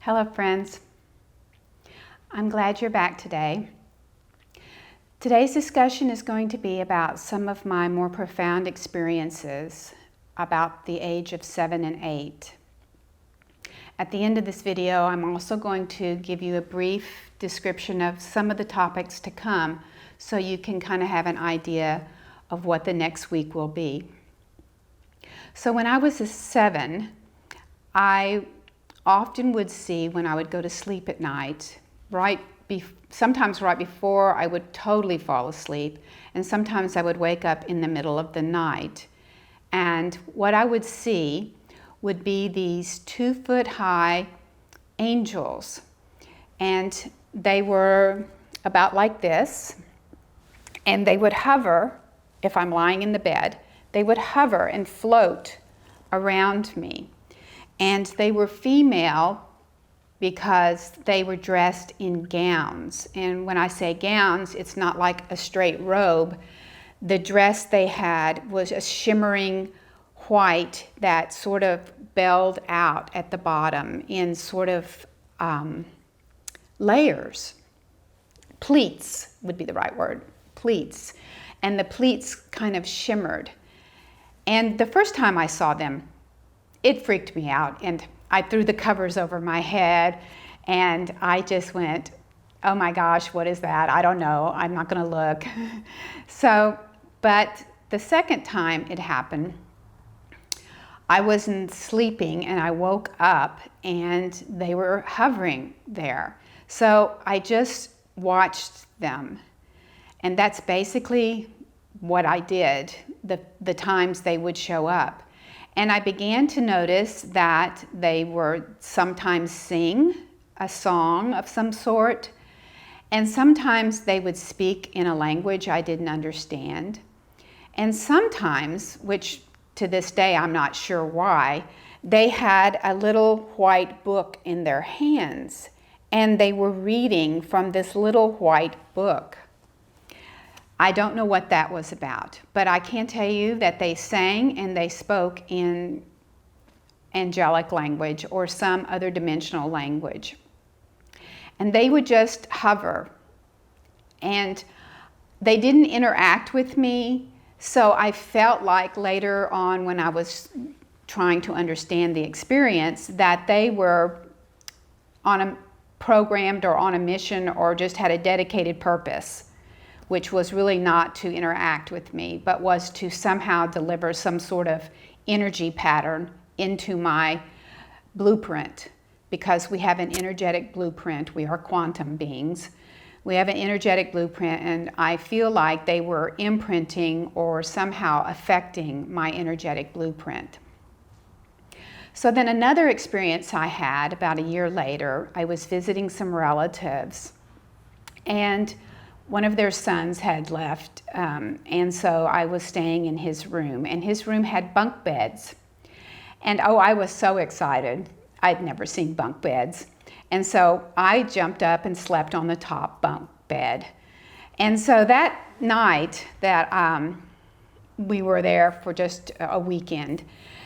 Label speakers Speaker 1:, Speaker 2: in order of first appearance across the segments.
Speaker 1: Hello friends, I'm glad you're back today. Today's discussion is going to be about some of my more profound experiences about the age of 7 and 8. At the end of this video, I'm also going to give you a brief description of some of the topics to come so you can kind of have an idea of what the next week will be. So when I was a 7, I often would see when I would go to sleep at night, sometimes right before I would totally fall asleep, and sometimes I would wake up in the middle of the night. And what I would see would be these 2-foot-high angels. And they were about like this, and they would hover, if I'm lying in the bed, they would hover and float around me. And they were female because they were dressed in gowns. And when I say gowns, it's not like a straight robe. The dress they had was a shimmering white that sort of belled out at the bottom in sort of layers. Pleats would be the right word, pleats. And the pleats kind of shimmered. And the first time I saw them, it freaked me out, and I threw the covers over my head, and I just went, oh my gosh, what is that? I don't know, I'm not gonna look. But the second time it happened, I wasn't sleeping and I woke up and they were hovering there. So I just watched them, and that's basically what I did the times they would show up. And I began to notice that they would sometimes sing a song of some sort, and sometimes they would speak in a language I didn't understand. And sometimes, which to this day I'm not sure why, they had a little white book in their hands, and they were reading from this little white book. I don't know what that was about, but I can tell you that they sang and they spoke in angelic language or some other dimensional language. And they would just hover, and they didn't interact with me, so I felt like later on when I was trying to understand the experience that they were programmed or on a mission or just had a dedicated purpose, which was really not to interact with me, but was to somehow deliver some sort of energy pattern into my blueprint. Because we have an energetic blueprint, we are quantum beings. We have an energetic blueprint, and I feel like they were imprinting or somehow affecting my energetic blueprint. So then another experience I had about a year later, I was visiting some relatives, and one of their sons had left, and so I was staying in his room, and his room had bunk beds. And oh, I was so excited. I'd never seen bunk beds. And so I jumped up and slept on the top bunk bed. And so that night that we were there for just a weekend,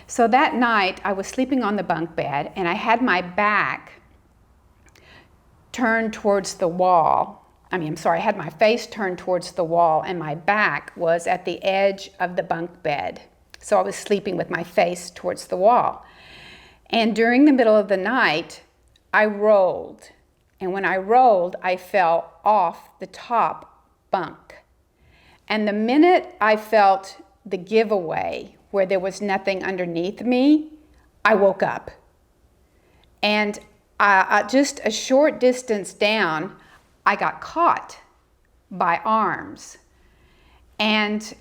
Speaker 1: so that night I was sleeping on the bunk bed, and I had my back turned towards the wall. I had my face turned towards the wall, and my back was at the edge of the bunk bed. So I was sleeping with my face towards the wall. And during the middle of the night, I rolled. And when I rolled, I fell off the top bunk. And the minute I felt the giveaway, where there was nothing underneath me, I woke up. And just a short distance down, I got caught by arms, and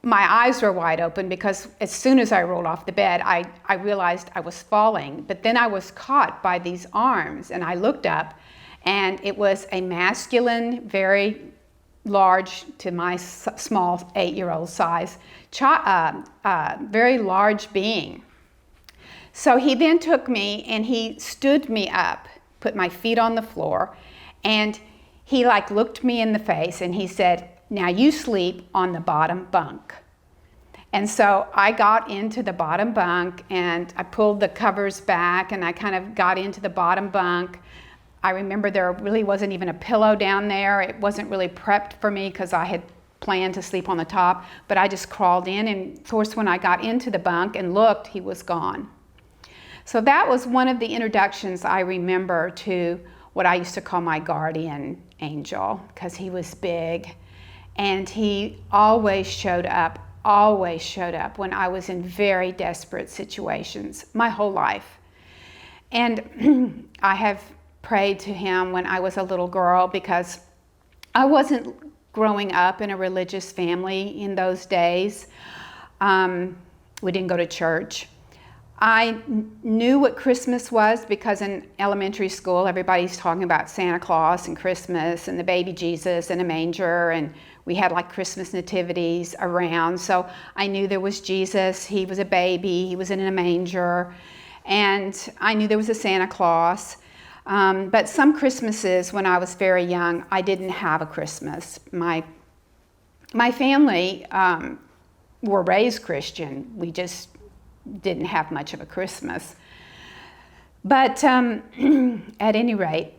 Speaker 1: my eyes were wide open because as soon as I rolled off the bed, I realized I was falling, but then I was caught by these arms, and I looked up, and it was a masculine, very large to my small 8-year-old size, very large being. So he then took me and he stood me up, put my feet on the floor, and he looked me in the face and he said, "Now you sleep on the bottom bunk." And so I got into the bottom bunk, and I pulled the covers back, and I kind of got into the bottom bunk. I remember there really wasn't even a pillow down there. It wasn't really prepped for me because I had planned to sleep on the top, but I just crawled in, and of course when I got into the bunk and looked, he was gone. So that was one of the introductions I remember to what I used to call my guardian angel, because he was big, and he always showed up when I was in very desperate situations my whole life. And I have prayed to him when I was a little girl, because I wasn't growing up in a religious family in those days. We didn't go to church. I knew what Christmas was because in elementary school, everybody's talking about Santa Claus and Christmas and the baby Jesus in a manger, and we had like Christmas nativities around. So I knew there was Jesus, he was a baby, he was in a manger, and I knew there was a Santa Claus. But some Christmases when I was very young, I didn't have a Christmas. My family were raised Christian. We just didn't have much of a Christmas. But at any rate,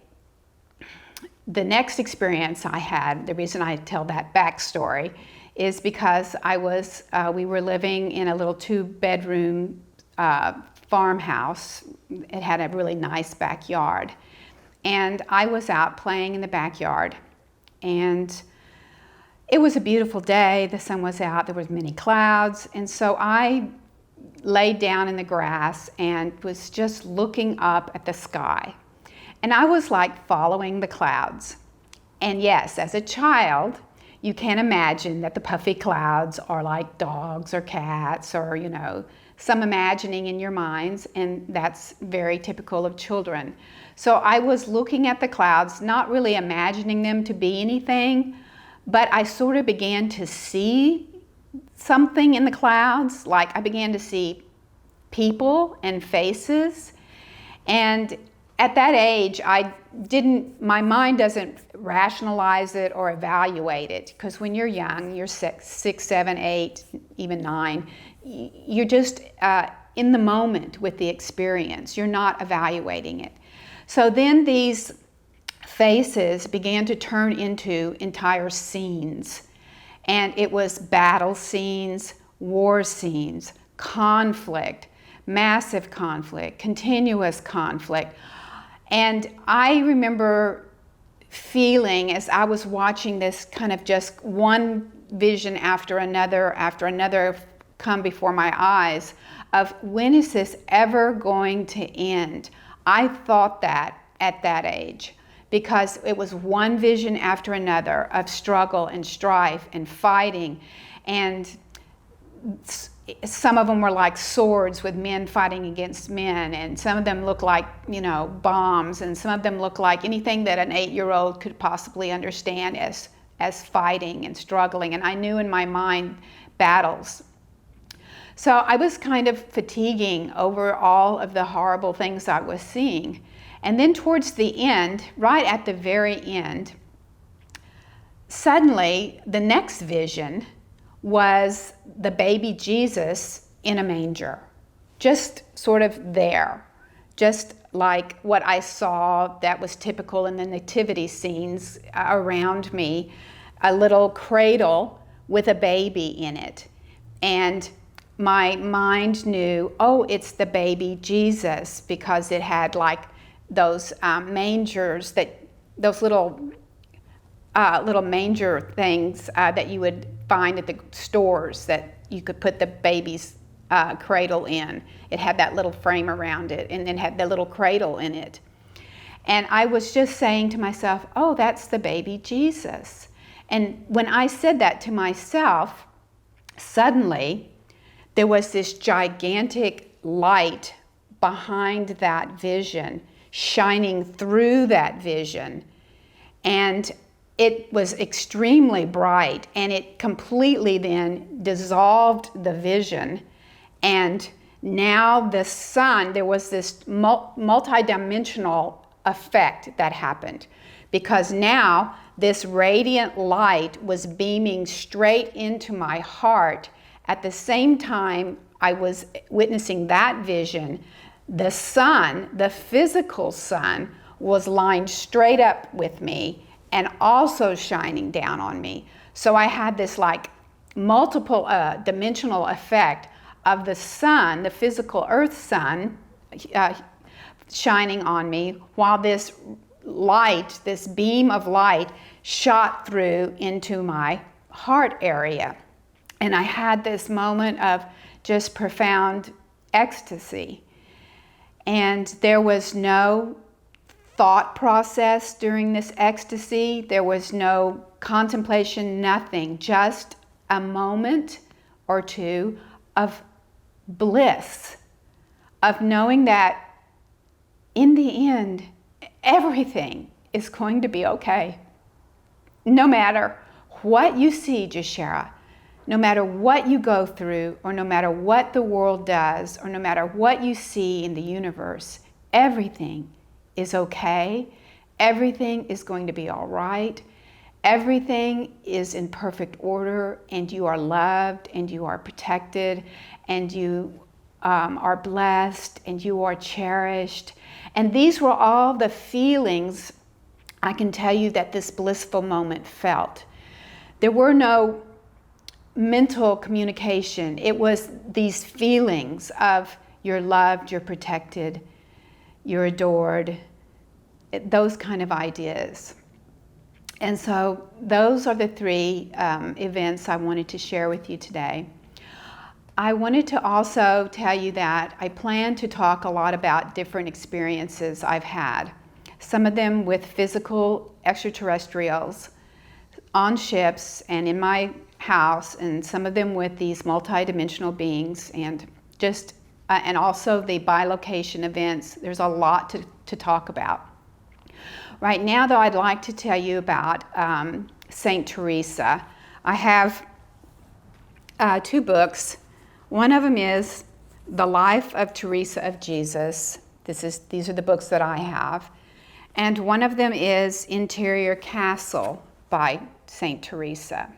Speaker 1: the next experience I had, the reason I tell that backstory, is because we were living in a little 2-bedroom farmhouse. It had a really nice backyard. And I was out playing in the backyard. And it was a beautiful day. The sun was out. There were many clouds. And so I laid down in the grass and was just looking up at the sky. And I was like following the clouds. And yes, as a child, you can imagine that the puffy clouds are like dogs or cats or, some imagining in your minds, and that's very typical of children. So I was looking at the clouds, not really imagining them to be anything, but I sort of began to see something in the clouds. Like I began to see people and faces. And at that age, my mind doesn't rationalize it or evaluate it, because when you're young, you're 6, 7, 8, even 9, you're just in the moment with the experience. You're not evaluating it. So then these faces began to turn into entire scenes. And it was battle scenes, war scenes, conflict, massive conflict, continuous conflict. And I remember feeling, as I was watching this kind of just one vision after another come before my eyes, of when is this ever going to end? I thought that at that age, because it was one vision after another of struggle and strife and fighting. And some of them were like swords with men fighting against men, and some of them looked like, bombs, and some of them looked like anything that an 8-year-old could possibly understand as fighting and struggling. And I knew in my mind battles. So I was kind of fatiguing over all of the horrible things I was seeing. And then towards the end, right at the very end, suddenly the next vision was the baby Jesus in a manger, just sort of there, just like what I saw that was typical in the nativity scenes around me, a little cradle with a baby in it. And my mind knew, oh, it's the baby Jesus, because it had like those mangers, those little manger things that you would find at the stores that you could put the baby's cradle in. It had that little frame around it, and then had the little cradle in it. And I was just saying to myself, oh, that's the baby Jesus. And when I said that to myself, suddenly there was this gigantic light behind that vision, shining through that vision. And it was extremely bright, and it completely then dissolved the vision. And now the sun, there was this multidimensional effect that happened, because now this radiant light was beaming straight into my heart at the same time I was witnessing that vision, the sun, the physical sun, was lined straight up with me and also shining down on me. So I had this like multiple dimensional effect of the sun, the physical earth sun, shining on me, while this light, this beam of light, shot through into my heart area. And I had this moment of just profound ecstasy. And there was no thought process during this ecstasy. There was no contemplation, nothing. Just a moment or two of bliss, of knowing that in the end, everything is going to be okay. No matter what you see, Jashara, no matter what you go through, or no matter what the world does, or no matter what you see in the universe, everything is okay. Everything is going to be all right. Everything is in perfect order, and you are loved, and you are protected, and you are blessed, and you are cherished. And these were all the feelings I can tell you that this blissful moment felt. There were no mental communication. It was these feelings of you're loved, you're protected, you're adored, those kind of ideas. And so those are the three events I wanted to share with you today. I wanted to also tell you that I plan to talk a lot about different experiences I've had. Some of them with physical extraterrestrials on ships and in my house, and some of them with these multidimensional beings, and just and also the bilocation events. There's a lot to talk about. Right now, though, I'd like to tell you about Saint Teresa. I have two books. One of them is The Life of Teresa of Jesus. These are the books that I have. And one of them is Interior Castle by Saint Teresa.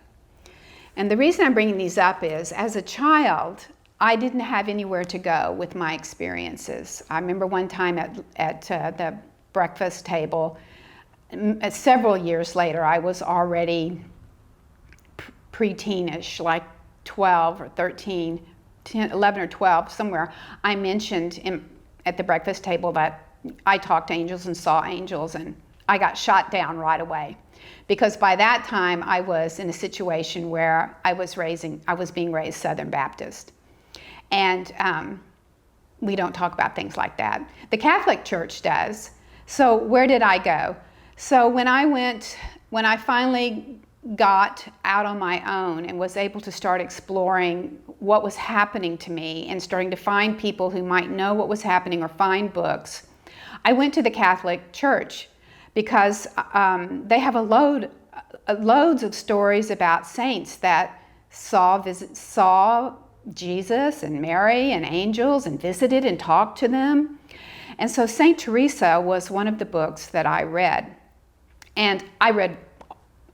Speaker 1: And the reason I'm bringing these up is, as a child, I didn't have anywhere to go with my experiences. I remember one time at the breakfast table, several years later, I was already pre-teenish, like 12 or 13, 10, 11 or 12, somewhere. I mentioned at the breakfast table that I talked to angels and saw angels, and I got shot down right away. Because by that time, I was in a situation where I was being raised Southern Baptist. And we don't talk about things like that. The Catholic Church does. So where did I go? So when I finally got out on my own and was able to start exploring what was happening to me and starting to find people who might know what was happening or find books, I went to the Catholic Church, because they have loads of stories about saints that saw Jesus and Mary and angels and visited and talked to them. And so Saint Teresa was one of the books that I read. And I read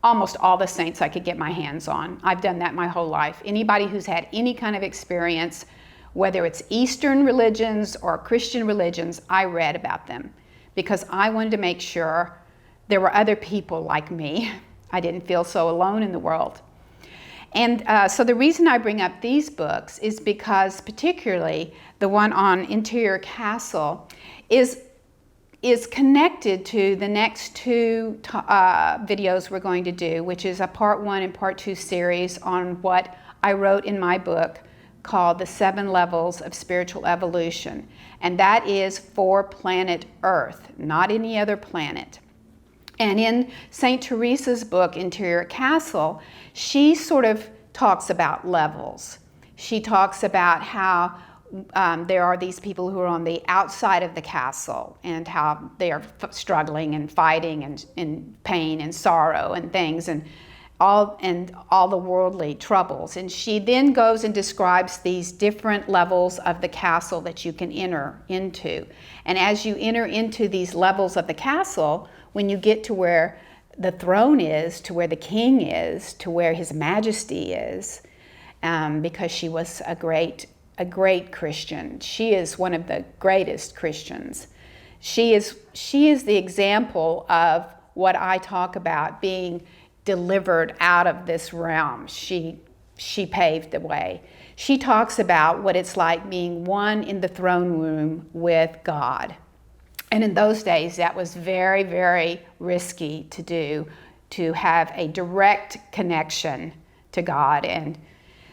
Speaker 1: almost all the saints I could get my hands on. I've done that my whole life. Anybody who's had any kind of experience, whether it's Eastern religions or Christian religions, I read about them, because I wanted to make sure there were other people like me. I didn't feel so alone in the world. And so the reason I bring up these books is because, particularly the one on Interior Castle, is connected to the next two videos we're going to do, which is a part 1 and part 2 series on what I wrote in my book called The 7 Levels of Spiritual Evolution. And that is for planet Earth, not any other planet. And in Saint Teresa's book, Interior Castle, she sort of talks about levels. She talks about how there are these people who are on the outside of the castle, and how they are struggling and fighting and in pain and sorrow and things, and all the worldly troubles. And she then goes and describes these different levels of the castle that you can enter into. And as you enter into these levels of the castle, when you get to where the throne is, to where the king is, to where his majesty is, because she was a great Christian. She is one of the greatest Christians. She is the example of what I talk about, being delivered out of this realm. She paved the way. She talks about what it's like being one in the throne room with God. And in those days, that was very, very risky to do, to have a direct connection to God. And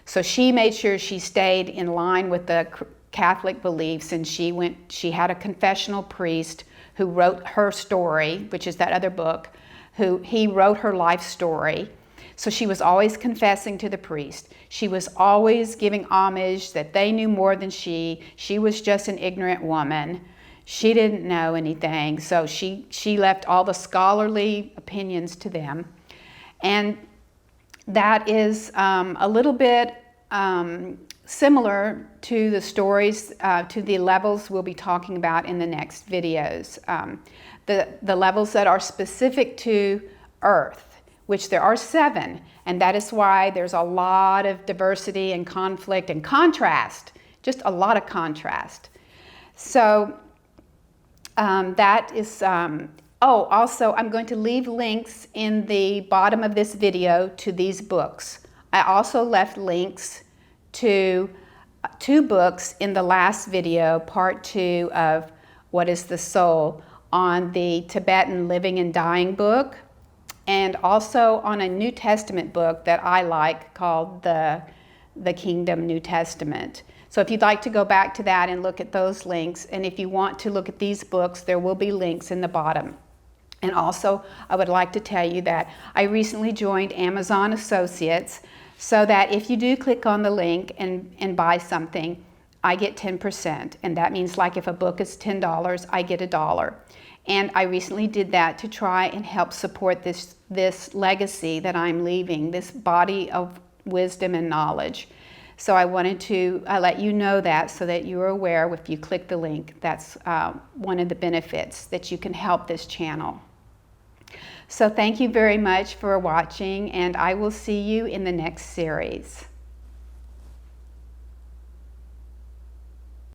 Speaker 1: so she made sure she stayed in line with the Catholic beliefs, and she had a confessional priest who wrote her story, which is that other book, he wrote her life story. So she was always confessing to the priest. She was always giving homage that they knew more than she. She was just an ignorant woman. She didn't know anything, so she left all the scholarly opinions to them. And that is a little bit similar to the stories, to the levels we'll be talking about in the next videos. The levels that are specific to Earth, which there are 7, and that is why there's a lot of diversity and conflict and contrast, just a lot of contrast. So that is, also I'm going to leave links in the bottom of this video to these books. I also left links to 2 books in the last video, part 2 of What is the Soul, on the Tibetan Living and Dying book, and also on a New Testament book that I like called the Kingdom New Testament. So if you'd like to go back to that and look at those links, and if you want to look at these books, there will be links in the bottom. And also, I would like to tell you that I recently joined Amazon Associates, so that if you do click on the link and buy something, I get 10%. And that means, like, if a book is $10, I get $1. And I recently did that to try and help support this legacy that I'm leaving, this body of wisdom and knowledge. So I wanted to let you know that, so that you're aware, if you click the link, that's one of the benefits, that you can help this channel. So thank you very much for watching, and I will see you in the next series.